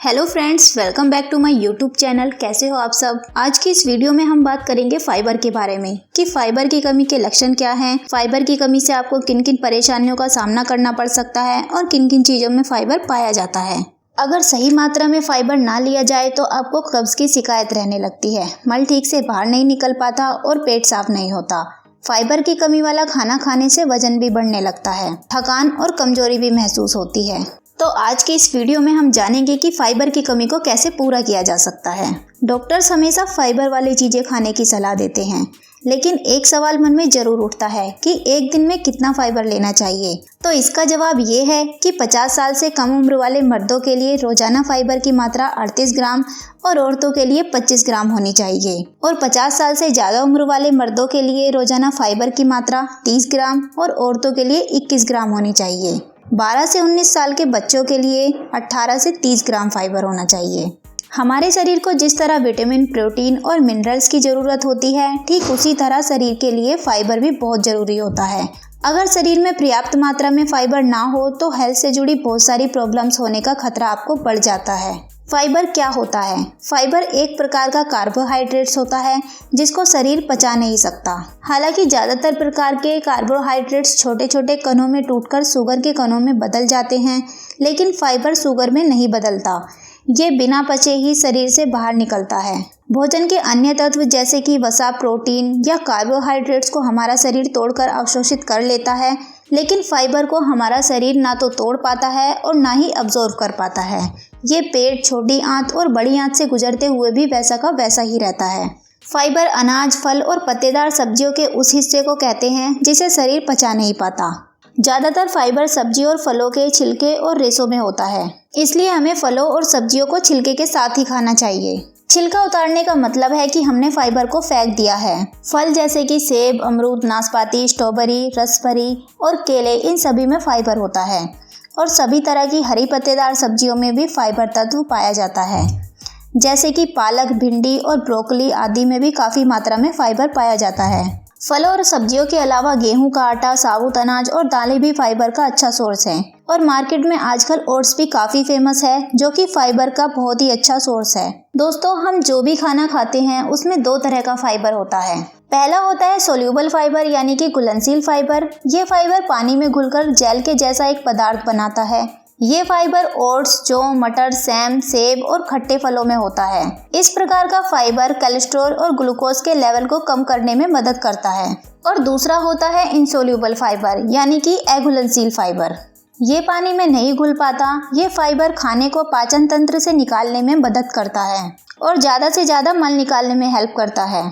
Hello friends, welcome back to my YouTube channel. कैसे हो आप सब। आज की इस वीडियो में हम बात करेंगे फाइबर के बारे में कि फाइबर की कमी के लक्षण क्या हैं, फाइबर की कमी से आपको किन किन परेशानियों का सामना करना पड़ सकता है और किन किन चीज़ों में फाइबर पाया जाता है। अगर सही मात्रा में फाइबर ना लिया जाए तो आपको कब्ज की शिकायत रहने लगती है, मल ठीक से बाहर नहीं निकल पाता और पेट साफ नहीं होता। फाइबर की कमी वाला खाना खाने से वजन भी बढ़ने लगता है, थकान और कमजोरी भी महसूस होती है। तो आज के इस वीडियो में हम जानेंगे कि फाइबर की कमी को कैसे पूरा किया जा सकता है। डॉक्टर्स हमेशा फाइबर वाली चीज़ें खाने की सलाह देते हैं, लेकिन एक सवाल मन में जरूर उठता है कि एक दिन में कितना फाइबर लेना चाहिए। तो इसका जवाब ये है कि 50 साल से कम उम्र वाले मर्दों के लिए रोजाना फाइबर की मात्रा 38 ग्राम और औरतों के लिए 25 ग्राम होनी चाहिए, और 50 साल से ज़्यादा उम्र वाले मर्दों के लिए रोजाना फाइबर की मात्रा 30 ग्राम और औरतों के लिए 21 ग्राम होनी चाहिए। 12 से 19 साल के बच्चों के लिए 18 से 30 ग्राम फाइबर होना चाहिए। हमारे शरीर को जिस तरह विटामिन, प्रोटीन और मिनरल्स की ज़रूरत होती है, ठीक उसी तरह शरीर के लिए फाइबर भी बहुत ज़रूरी होता है। अगर शरीर में पर्याप्त मात्रा में फाइबर ना हो तो हेल्थ से जुड़ी बहुत सारी प्रॉब्लम्स होने का खतरा आपको बढ़ जाता है। फाइबर क्या होता है? फाइबर एक प्रकार का कार्बोहाइड्रेट्स होता है जिसको शरीर पचा नहीं सकता। हालांकि ज़्यादातर प्रकार के कार्बोहाइड्रेट्स छोटे छोटे कणों में टूटकर शुगर के कणों में बदल जाते हैं, लेकिन फाइबर शुगर में नहीं बदलता। ये बिना पचे ही शरीर से बाहर निकलता है। भोजन के अन्य तत्व जैसे कि वसा, प्रोटीन या कार्बोहाइड्रेट्स को हमारा शरीर तोड़कर अवशोषित कर लेता है, लेकिन फाइबर को हमारा शरीर ना तो तोड़ पाता है और ना ही अब्जॉर्ब कर पाता है। ये पेट, छोटी आंत और बड़ी आंत से गुजरते हुए भी वैसा का वैसा ही रहता है। फाइबर अनाज, फल और पत्तेदार सब्जियों के उस हिस्से को कहते हैं जिसे शरीर पचा नहीं पाता। ज़्यादातर फाइबर सब्जी और फलों के छिलके और रेशों में होता है, इसलिए हमें फलों और सब्जियों को छिलके के साथ ही खाना चाहिए। छिलका उतारने का मतलब है कि हमने फाइबर को फेंक दिया है। फल जैसे कि सेब, अमरूद, नाशपाती, स्ट्रॉबेरी, रसभरी और केले, इन सभी में फाइबर होता है, और सभी तरह की हरी पत्तेदार सब्जियों में भी फाइबर तत्व पाया जाता है, जैसे कि पालक, भिंडी और ब्रोकली आदि में भी काफ़ी मात्रा में फाइबर पाया जाता है। फलों और सब्जियों के अलावा गेहूं का आटा, साबुत अनाज और दालें भी फाइबर का अच्छा सोर्स हैं, और मार्केट में आजकल ओट्स भी काफ़ी फेमस है जो कि फाइबर का बहुत ही अच्छा सोर्स है। दोस्तों, हम जो भी खाना खाते हैं उसमें दो तरह का फाइबर होता है। पहला होता है सोल्यूबल फाइबर यानी कि घुलनशील फाइबर। ये फाइबर पानी में घुलकर जेल के जैसा एक पदार्थ बनाता है। ये फाइबर ओट्स, जौ, मटर, सैम, सेब और खट्टे फलों में होता है। इस प्रकार का फाइबर कोलेस्ट्रॉल और ग्लूकोज के लेवल को कम करने में मदद करता है। और दूसरा होता है इनसोल्यूबल फाइबर यानी कि अघुलनशील फाइबर। ये पानी में नहीं घुल पाता। ये फाइबर खाने को पाचन तंत्र से निकालने में मदद करता है और ज़्यादा से ज़्यादा मल निकालने में हेल्प करता है।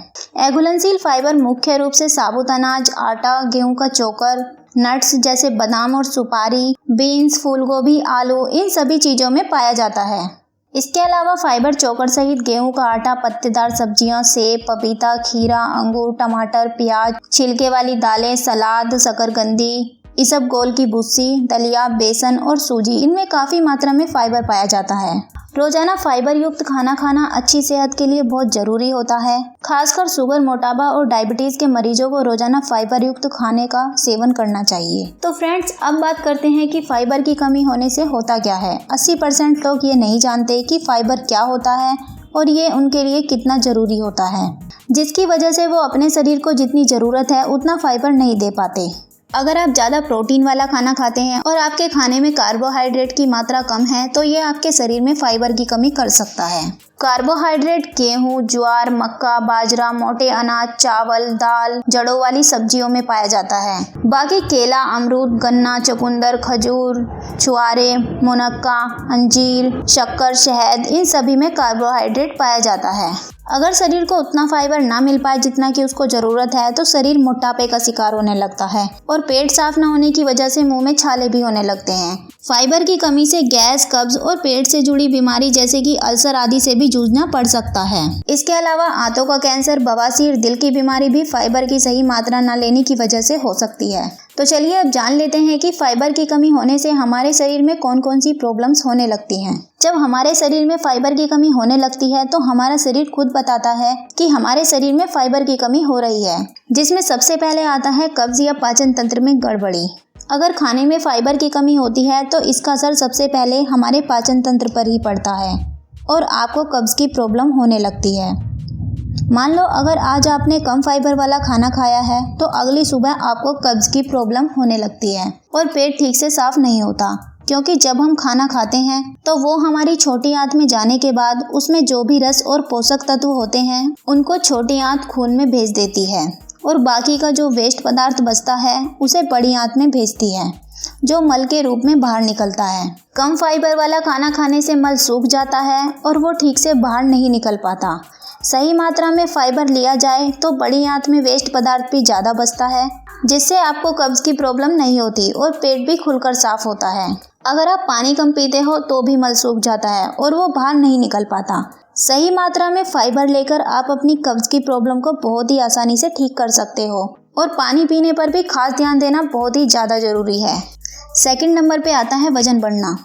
अघुलनशील फाइबर मुख्य रूप से साबुत अनाज, आटा, गेहूं का चोकर, नट्स जैसे बादाम और सुपारी, बीन्स, फूलगोभी, आलू, इन सभी चीज़ों में पाया जाता है। इसके अलावा फाइबर चोकर सहित गेहूं का आटा, पत्तेदार सब्जियां, सेब, पपीता, खीरा, अंगूर, टमाटर, प्याज, छिलके वाली दालें, सलाद, शकरकंदी, इसबगोल की भुस्सी, दलिया, बेसन और सूजी, इनमें काफ़ी मात्रा में फाइबर पाया जाता है। रोजाना फाइबर युक्त खाना खाना अच्छी सेहत के लिए बहुत ज़रूरी होता है। खासकर शुगर, मोटापा और डायबिटीज़ के मरीजों को रोजाना फाइबर युक्त खाने का सेवन करना चाहिए। तो फ्रेंड्स, अब बात करते हैं कि फाइबर की कमी होने से होता क्या है। 80% लोग ये नहीं जानते कि फाइबर क्या होता है और ये उनके लिए कितना ज़रूरी होता है, जिसकी वजह से वो अपने शरीर को जितनी ज़रूरत है उतना फाइबर नहीं दे पाते। अगर आप ज़्यादा प्रोटीन वाला खाना खाते हैं और आपके खाने में कार्बोहाइड्रेट की मात्रा कम है तो ये आपके शरीर में फाइबर की कमी कर सकता है। कार्बोहाइड्रेट गेहूं, ज्वार, मक्का, बाजरा, मोटे अनाज, चावल, दाल, जड़ों वाली सब्जियों में पाया जाता है। बाकी केला, अमरूद, गन्ना, चुकंदर, खजूर, छुआरे, मुनक्का, अंजीर, शक्कर, शहद, इन सभी में कार्बोहाइड्रेट पाया जाता है। अगर शरीर को उतना फाइबर ना मिल पाए जितना कि उसको ज़रूरत है तो शरीर मोटापे का शिकार होने लगता है और पेट साफ न होने की वजह से मुंह में छाले भी होने लगते हैं। फाइबर की कमी से गैस, कब्ज और पेट से जुड़ी बीमारी जैसे कि अल्सर आदि से भी जूझना पड़ सकता है। इसके अलावा आंतों का कैंसर, बवासीर, दिल की बीमारी भी फाइबर की सही मात्रा न लेने की वजह से हो सकती है। तो चलिए अब जान लेते हैं कि फाइबर की कमी होने से हमारे शरीर में कौन कौन सी प्रॉब्लम्स होने लगती हैं। जब हमारे शरीर में फाइबर की कमी होने लगती है तो हमारा शरीर खुद बताता है कि हमारे शरीर में फाइबर की कमी हो रही है, जिसमें सबसे पहले आता है कब्ज या पाचन तंत्र में गड़बड़ी। अगर खाने में फाइबर की कमी होती है तो इसका असर सबसे पहले हमारे पाचन तंत्र पर ही पड़ता है और आपको कब्ज की प्रॉब्लम होने लगती है। मान लो अगर आज आपने कम फाइबर वाला खाना खाया है तो अगली सुबह आपको कब्ज की प्रॉब्लम होने लगती है और पेट ठीक से साफ नहीं होता, क्योंकि जब हम खाना खाते हैं तो वो हमारी छोटी आंत में जाने के बाद उसमें जो भी रस और पोषक तत्व होते हैं उनको छोटी आंत खून में भेज देती है और बाकी का जो वेस्ट पदार्थ बचता है उसे बड़ी आंत में भेजती है, जो मल के रूप में बाहर निकलता है। कम फाइबर वाला खाना खाने से मल सूख जाता है और वो ठीक से बाहर नहीं निकल पाता। सही मात्रा में फाइबर लिया जाए तो बड़ी आंत में वेस्ट पदार्थ भी ज़्यादा बचता है, जिससे आपको कब्ज की प्रॉब्लम नहीं होती और पेट भी खुलकर साफ होता है। अगर आप पानी कम पीते हो तो भी मल सूख जाता है और वो बाहर नहीं निकल पाता। सही मात्रा में फाइबर लेकर आप अपनी कब्ज की प्रॉब्लम को बहुत ही आसानी से ठीक कर सकते हो और पानी पीने पर भी खास ध्यान देना बहुत ही ज़्यादा ज़रूरी है। सेकंड नंबर पे आता है वजन बढ़ना।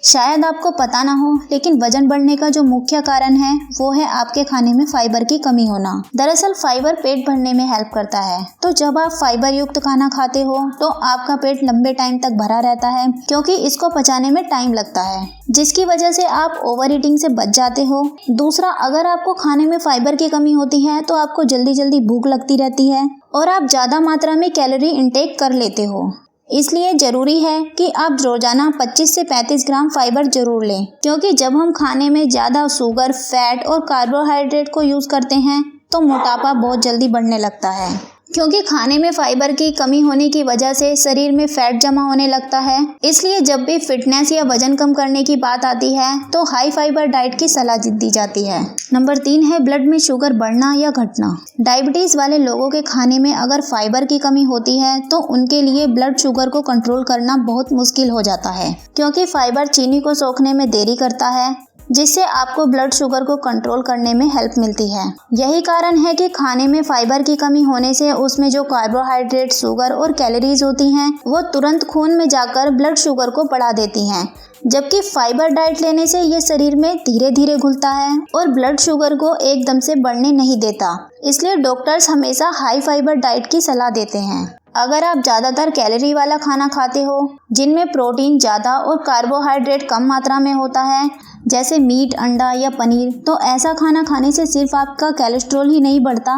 शायद आपको पता ना हो, लेकिन वजन बढ़ने का जो मुख्य कारण है वो है आपके खाने में फाइबर की कमी होना। दरअसल फाइबर पेट भरने में हेल्प करता है, तो जब आप फाइबर युक्त खाना खाते हो तो आपका पेट लंबे टाइम तक भरा रहता है, क्योंकि इसको पचाने में टाइम लगता है, जिसकी वजह से आप ओवर ईटिंग से बच जाते हो। दूसरा, अगर आपको खाने में फाइबर की कमी होती है तो आपको जल्दी जल्दी भूख लगती रहती है और आप ज़्यादा मात्रा में कैलोरी इंटेक कर लेते हो। इसलिए ज़रूरी है कि आप रोज़ाना 25 से 35 ग्राम फाइबर ज़रूर लें, क्योंकि जब हम खाने में ज़्यादा शुगर, फैट और कार्बोहाइड्रेट को यूज़ करते हैं तो मोटापा बहुत जल्दी बढ़ने लगता है, क्योंकि खाने में फाइबर की कमी होने की वजह से शरीर में फैट जमा होने लगता है। इसलिए जब भी फिटनेस या वजन कम करने की बात आती है तो हाई फाइबर डाइट की सलाह दी जाती है। नंबर 3 है ब्लड में शुगर बढ़ना या घटना। डायबिटीज़ वाले लोगों के खाने में अगर फाइबर की कमी होती है तो उनके लिए ब्लड शुगर को कंट्रोल करना बहुत मुश्किल हो जाता है, क्योंकि फाइबर चीनी को सोखने में देरी करता है, जिससे आपको ब्लड शुगर को कंट्रोल करने में हेल्प मिलती है। यही कारण है कि खाने में फाइबर की कमी होने से उसमें जो कार्बोहाइड्रेट, शुगर और कैलोरीज होती हैं वो तुरंत खून में जाकर ब्लड शुगर को बढ़ा देती हैं, जबकि फाइबर डाइट लेने से ये शरीर में धीरे धीरे घुलता है और ब्लड शुगर को एकदम से बढ़ने नहीं देता। इसलिए डॉक्टर्स हमेशा हाई फाइबर डाइट की सलाह देते हैं। अगर आप ज़्यादातर कैलोरी वाला खाना खाते हो जिनमें प्रोटीन ज़्यादा और कार्बोहाइड्रेट कम मात्रा में होता है, जैसे मीट, अंडा या पनीर, तो ऐसा खाना खाने से सिर्फ आपका कोलेस्ट्रॉल ही नहीं बढ़ता,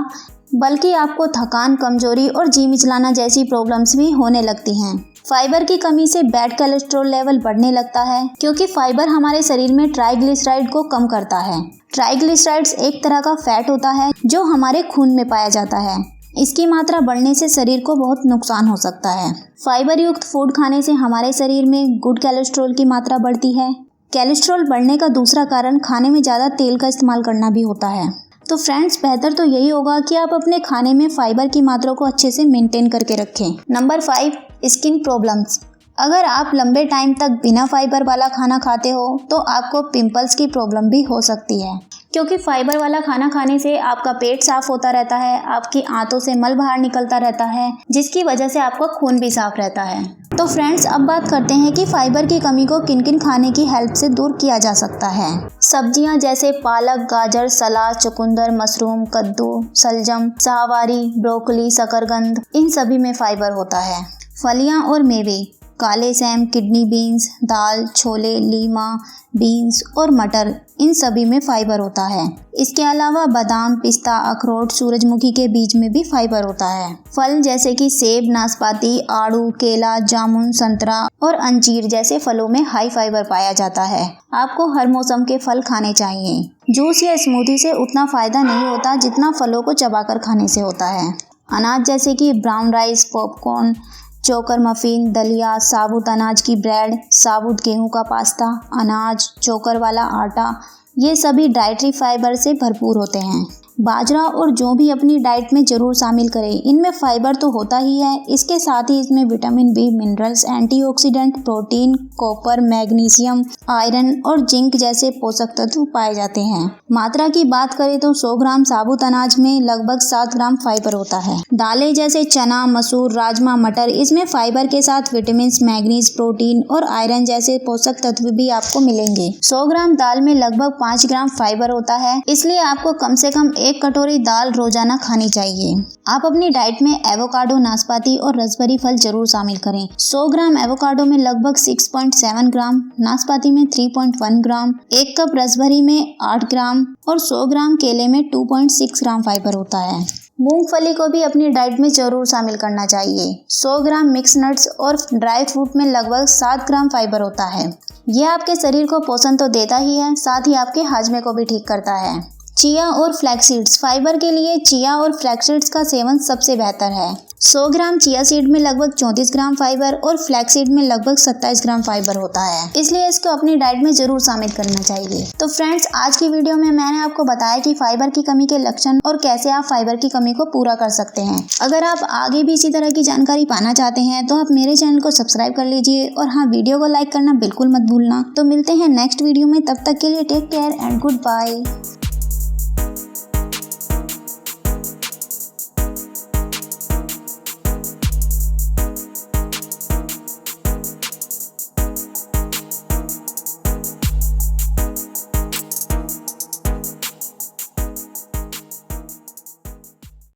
बल्कि आपको थकान, कमजोरी और जी मिचलाना जैसी प्रॉब्लम्स भी होने लगती हैं। फाइबर की कमी से बैड कोलेस्ट्रॉल लेवल बढ़ने लगता है, क्योंकि फाइबर हमारे शरीर में ट्राइग्लिसराइड को कम करता है। ट्राइग्लिसराइड्स एक तरह का फैट होता है जो हमारे खून में पाया जाता है। इसकी मात्रा बढ़ने से शरीर को बहुत नुकसान हो सकता है। फाइबर युक्त फूड खाने से हमारे शरीर में गुड कोलेस्ट्रॉल की मात्रा बढ़ती है। कोलेस्ट्रॉल बढ़ने का दूसरा कारण खाने में ज़्यादा तेल का इस्तेमाल करना भी होता है। तो फ्रेंड्स, बेहतर तो यही होगा कि आप अपने खाने में फाइबर की मात्रा को अच्छे से मेंटेन करके रखें। Number 5, skin problems. अगर आप लंबे टाइम तक बिना फाइबर वाला खाना खाते हो तो आपको पिंपल्स की प्रॉब्लम भी हो सकती है, क्योंकि फाइबर वाला खाना खाने से आपका पेट साफ होता रहता है, आपकी आंतों से मल बाहर निकलता रहता है, जिसकी वजह से आपका खून भी साफ रहता है। तो फ्रेंड्स, अब बात करते हैं कि फाइबर की कमी को किन किन खाने की हेल्प से दूर किया जा सकता है। सब्जियां जैसे पालक, गाजर, सलाद, चुकंदर, मशरूम, कद्दू, सलजम, शाहवारी, ब्रोकली, शकरकंद, इन सभी में फाइबर होता है। फलियां और मेवे, काले सेम, किडनी बीन्स, दाल, छोले, लीमा, बीन्स और मटर, इन सभी में फाइबर होता है। इसके अलावा बादाम, पिस्ता, अखरोट, सूरजमुखी के बीज में भी फाइबर होता है। फल जैसे कि सेब, नाशपाती, आड़ू, केला, जामुन, संतरा और अंजीर जैसे फलों में हाई फाइबर पाया जाता है। आपको हर मौसम के फल खाने चाहिए। जूस या स्मूदी से उतना फायदा नहीं होता जितना फलों को चबाकर खाने से होता है। अनाज जैसे कि ब्राउन राइस, पॉपकॉर्न, चोकर मफिन, दलिया, साबुत अनाज की ब्रेड, साबुत गेहूं का पास्ता, अनाज, चोकर वाला आटा, ये सभी डाइटरी फाइबर से भरपूर होते हैं। बाजरा और जौ भी अपनी डाइट में जरूर शामिल करें। इनमें फाइबर तो होता ही है, इसके साथ ही इसमें vitamin B, minerals, antioxidant, protein, copper, magnesium, iron और जिंक जैसे पोषक तत्व पाए जाते हैं। मात्रा की बात करें तो 100 ग्राम साबुत अनाज में लगभग 7 ग्राम फाइबर होता है। दालें जैसे चना, मसूर, राजमा, मटर, इसमें फाइबर के साथ विटामिन, मैग्नीज, प्रोटीन और आयरन जैसे पोषक तत्व भी आपको मिलेंगे। 100 ग्राम दाल में लगभग 5 ग्राम फाइबर होता है, इसलिए आपको कम से कम 1 कटोरी दाल रोजाना खानी चाहिए। आप अपनी डाइट में एवोकाडो, नाशपाती और रसभरी फल जरूर शामिल करें। 100 ग्राम एवोकाडो में लगभग 6.7 ग्राम, नाशपाती में 3.1 ग्राम, 1 कप रसभरी में 8 ग्राम और 100 ग्राम केले में 2.6 ग्राम फाइबर होता है। मूंगफली को भी अपनी डाइट में जरूर शामिल करना चाहिए। 100 ग्राम मिक्स नट्स और ड्राई फ्रूट में लगभग 7 ग्राम फाइबर होता है। यह आपके शरीर को पोषण तो देता ही है, साथ ही आपके हाजमे को भी ठीक करता है। चिया और फ्लैक्स सीड्स। फाइबर के लिए चिया और फ्लैक्स सीड्स का सेवन सबसे बेहतर है। 100 ग्राम चिया सीड में लगभग 34 ग्राम फाइबर और फ्लैक्स सीड में लगभग 27 ग्राम फाइबर होता है, इसलिए इसको अपनी डाइट में जरूर शामिल करना चाहिए। तो फ्रेंड्स, आज की वीडियो में मैंने आपको बताया कि फाइबर की कमी के लक्षण और कैसे आप फाइबर की कमी को पूरा कर सकते हैं। अगर आप आगे भी इसी तरह की जानकारी पाना चाहते हैं तो आप मेरे चैनल को सब्सक्राइब कर लीजिए और हाँ, वीडियो को लाइक करना बिल्कुल मत भूलना। तो मिलते हैं नेक्स्ट वीडियो में, तब तक के लिए take care and good bye.